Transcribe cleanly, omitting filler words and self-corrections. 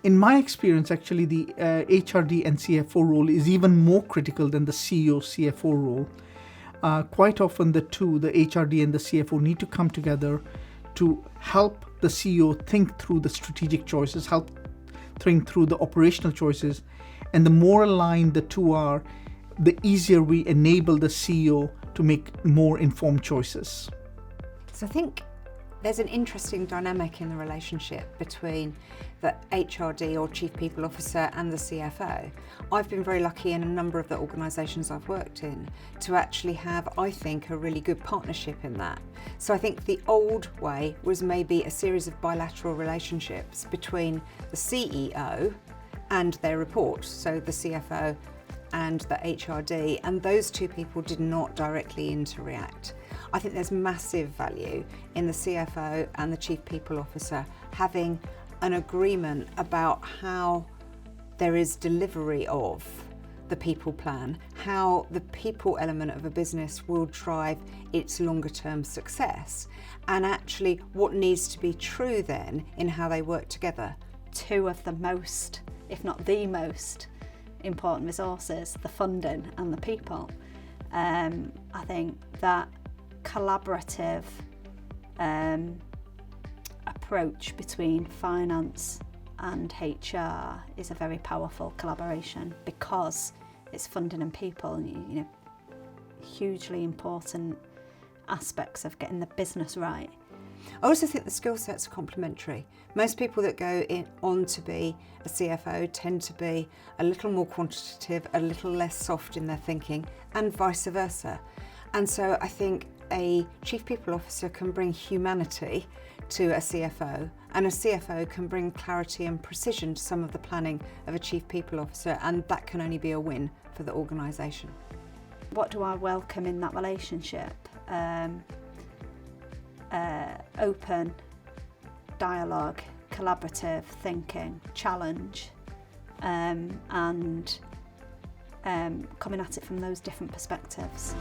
In my experience, actually, the HRD and CFO role is even more critical than the CEO CFO role. Quite often the two, the HRD and the CFO, need to come together to help the CEO think through the strategic choices, help think through the operational choices. And the more aligned the two are, the easier we enable the CEO to make more informed choices. So I think there's an interesting dynamic in the relationship between the HRD or Chief People Officer and the CFO. I've been very lucky in a number of the organisations I've worked in to actually have, I think, a really good partnership in that. So I think the old way was maybe a series of bilateral relationships between the CEO and their report, so the CFO and the HRD, and those two people did not directly interact. I think there's massive value in the CFO and the Chief People Officer having an agreement about how there is delivery of the people plan, how the people element of a business will drive its longer term success, and actually what needs to be true then in how they work together. Two of the most, if not the most, important resources, the funding and the people. I think that collaborative approach between finance and HR is a very powerful collaboration because it's funding and people, you know, hugely important aspects of getting the business right. I also think the skill sets are complementary. Most people that go on to be a CFO tend to be a little more quantitative, a little less soft in their thinking, and vice versa. And so I think a Chief People Officer can bring humanity to a CFO, and a CFO can bring clarity and precision to some of the planning of a Chief People Officer, and that can only be a win for the organisation. What do I welcome in that relationship? Open dialogue, collaborative thinking, challenge, and coming at it from those different perspectives.